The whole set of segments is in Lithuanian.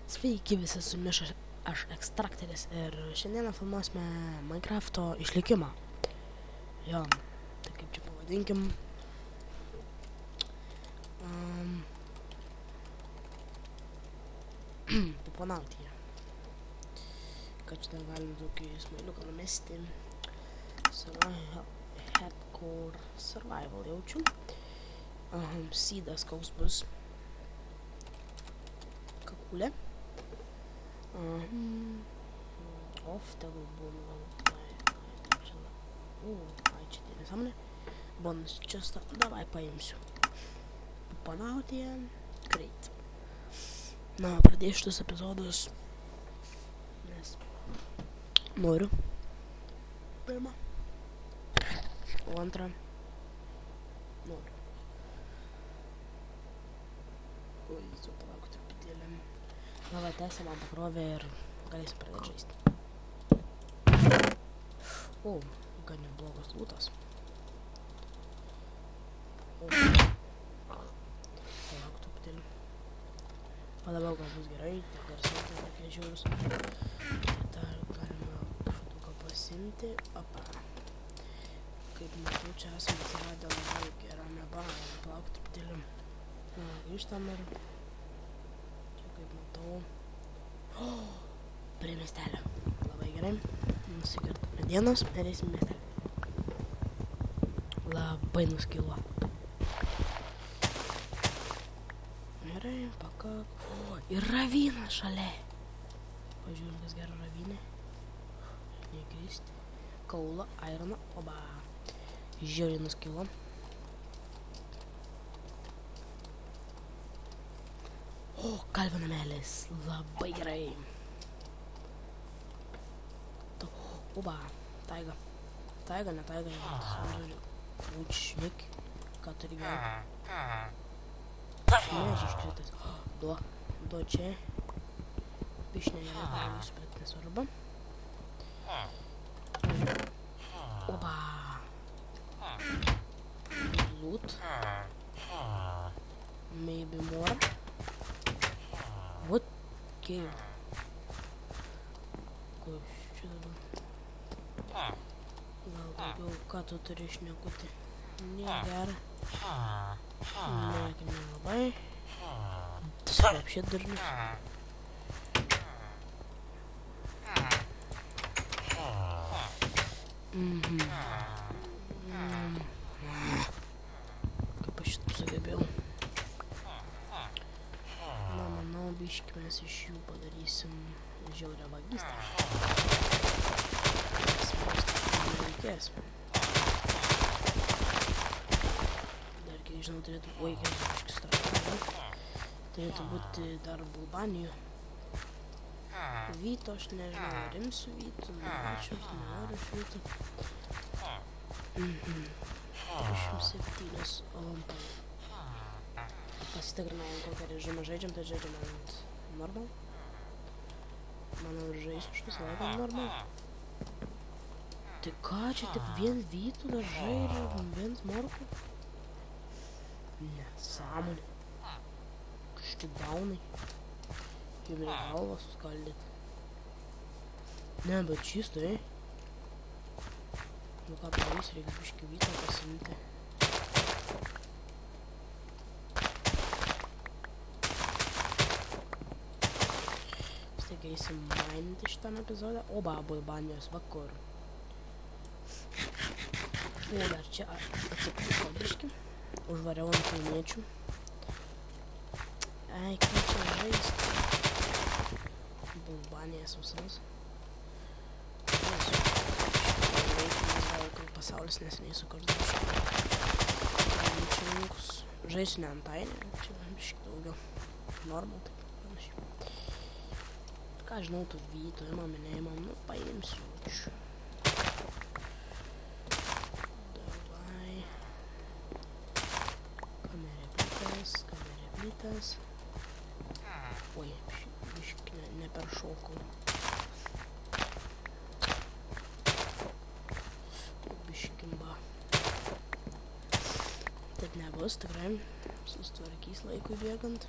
Sveiki visi su jumis, aš Ekstrakteris ir šiandieną filmuosime Minecrafto išlikimą. Jo, tai kaip čia pavadinkim. Papanauti ją. Kad čia dar galim tokį smailiuką numesti. Hardcore survival jaučiu. Seedas koks bus. Kakulė. Off tegul būna. Ai, čia tai nesąmonė. Bonus chestą, davai paimsiu. Papanauti ją. Greit. Na, pradėsiu šitus epizodus. Nes noriu. Pirmą. O antrą. Noriu. Oi, jau palauk truputėlį. Na va, tęsia man pakrovė ir galėsim pradėti žaisti. O, gan neblogas lūtas. O. Palauk truputėlį. Palabiau gal bus gerai, tik garsiai tai tokie žiūrus. Dar galima štuką pasimti. Opa. Kaip matau, čia esame atsiradę labai gerame bane. Palauk truputėlį. Na, grįžtam ir... Kaip matau. Prie miestelio. Labai gerai. Nusikirtų medienos ir eisim miestelį. Labai nuskilo. Gerai, pakak. Ir ravynas šalia. Pažiūrim, kas gero ravynė. Nekristi. Kaulą, ironą. Oba. Žiauriai nuskilo. O, kalvio namelis. Labai gerai. Oba, taiga. Taiga, ne taiga. Učnik. Ką turi gerai? Šmėžiai iškritas. Du čia. Pišnė nėra pavyzdžiui, bet nesvarbu. Oba. Loot. Maybe more. Вот кейв. Ko čia dabar? Gal daugiau, ką tu turi šnekutį? Negera. Nekim nelabai. Tas вообще durnius. Kaip aš šitą sugebėjau. Biški mes iš jų padarysim žiaurią vagystę. Nereikės. Dar kiek žinau, turėtų... Oi, kiek biški stratą. Turėtų būti dar bulbanijų. Vyto aš nežinau, ar imsiu vytų, nenoriu iš vytų. 37 olampai. Pasitikrinėjom, kokią režimą žaidžiam, tai žaidžiam ant normal. Manau, žaisiu šis laiką normal. Tai ką, čia tik vien vytų dar žaidžia, vien morkų? Nesąmonė. Kažkai daunai. Jum reikia galvą suskaldyti. Ne, bet čistai. Nu ką padarys, reikia biškį vytą pasimti. Eisim maininti šitam epizodą. Oba, bulbanijos vakur. O, dar čia atsipūko biškį. Užvariau ant kaimiečių. Ai, ką čia žaisti? Bulbanijas visos. Kaip pasaulis neseniai sukurtas. Žaisiu ne antainį, čia biškį daugiau. Normal, taip panašiai. Ką žinau, tu vyto, imam, neimam, nu, paimsiu. Davai. Kamerė plytas. Oi, biškį neperšokau. Biškimba. Taip nebus, tikrai. Sustvarkys laikui bėgant.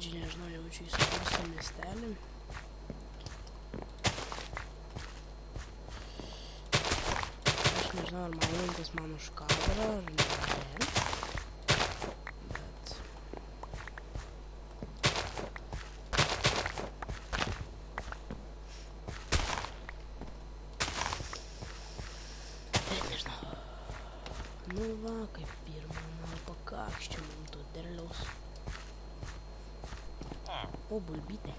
pradžiai nežinau, jaučiu įsikursiu miestelį. Aš nežinau, ar mainintis man už kadrą, ar ne. Bet... nežinau. Nu va, kaip pirmą, pakakščiu man to derliaus. O, bulbytė.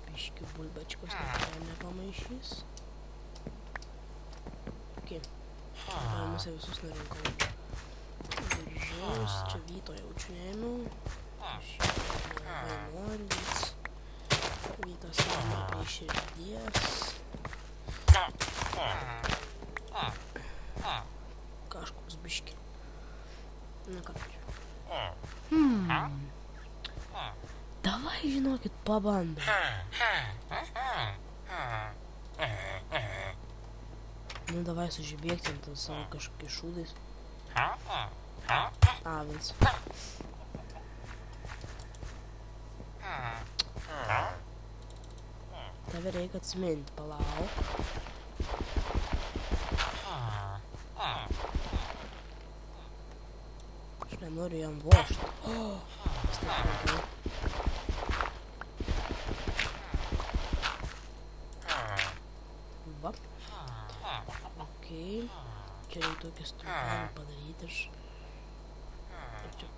Biškių bulbačkos nepamaišys. Ok. Musę visus nurinkau. Viržiaus, čia vyto jaučiu neėmiau. Labai noriu vis. Vytas mano prie širdies. Kažkoks biški. Na ką čia. Davai, žinokit, pabandom. Nu, davai sužibėgtim ten savo kažkokiais šūdais. Avins. Tave reikia atsiminti, palauk. Aš nenoriu jam vožti. Va. Ok. Čia reikia tokį stulpelį padaryti ir čia.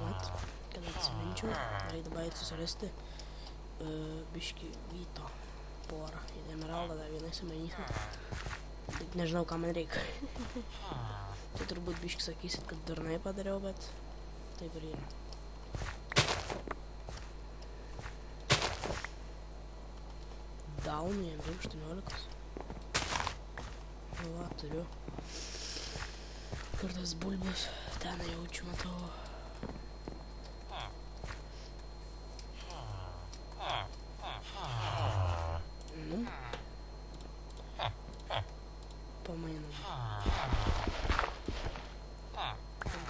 Vat. Kad atsiminčiau, reikia dabar susirasti biškį vyto porą. Ir emeraldą dar vieną įsimanysim. Bet nežinau, ką man reikia. Tai turbūt biškį sakysit, kad durnai padariau, bet taip ir yra. Down, jam reikia 18. Nu va, turiu. Kur tas bulbas? Ten jaučiu, matau. Nu. Pamainam.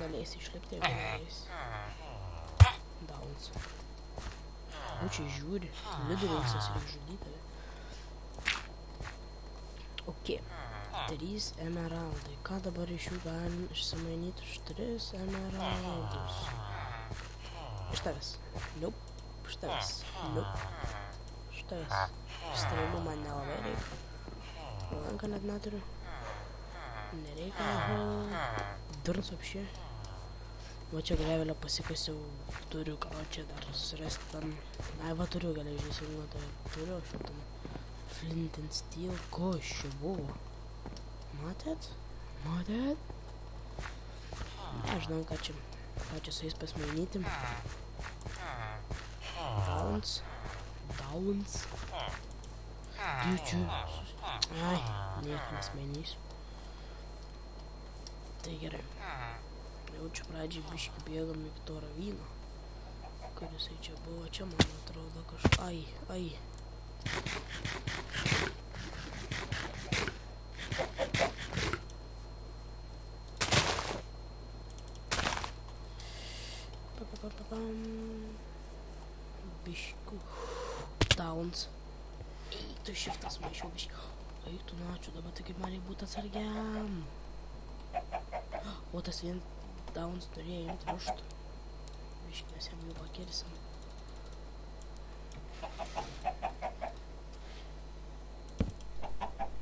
Galėsi išlipti, jeigu galėsi. Downs. Čia žiūri. Vidurinsas reikia žudyti. Ok. 3 emeraldai. Ką dabar iš jų galim išsimainyti už 3 emeraldus? Iš tavęs. Nope. Iš tavęs. Nope. Iš tavęs. Strėlių man nelabai reikia. Lanką net neturiu. Nereikia. Durns apšė. Va čia grevelio pasikasiau. Turiu, ką čia dar susirasti ten. Ai, va turiu geležies įnuotoje. Turiu aš jau tam. Flint and Steel. Ko iš čia buvo? Matėt? Matėt? Nežinau, ką čia su jais pasmainyti. Downs. Downs. Džiu. Ai, nieko nesmainysiu. Tai gerai. Jaučiu pradžiai biškį bėgam į to ravyną. Kur jisai čia buvo? Čia, man atrodo, kažką. Ai. Biškių. Downs. Eik, šiftas maišiau biškį. Eik, tu načiu, dabar tai kaip man reikia būti atsargiam. O tas vien Downs turėjo imti ruštų. Biškį mes jam jau pakirsim.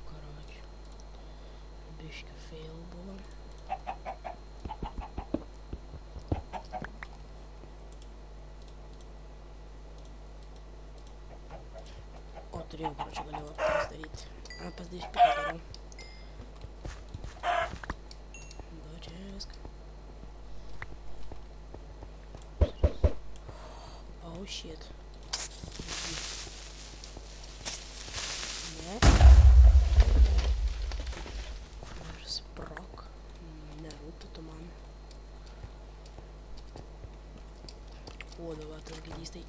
Karočiu. Biškį fail buvo. O turėjau, karočiu, galėjau pasidaryti. Pasidarysiu pitą geriau. Oh shit. Ne. Ir sprok. Nerūpi tu man. O, dabar tas gadys tai.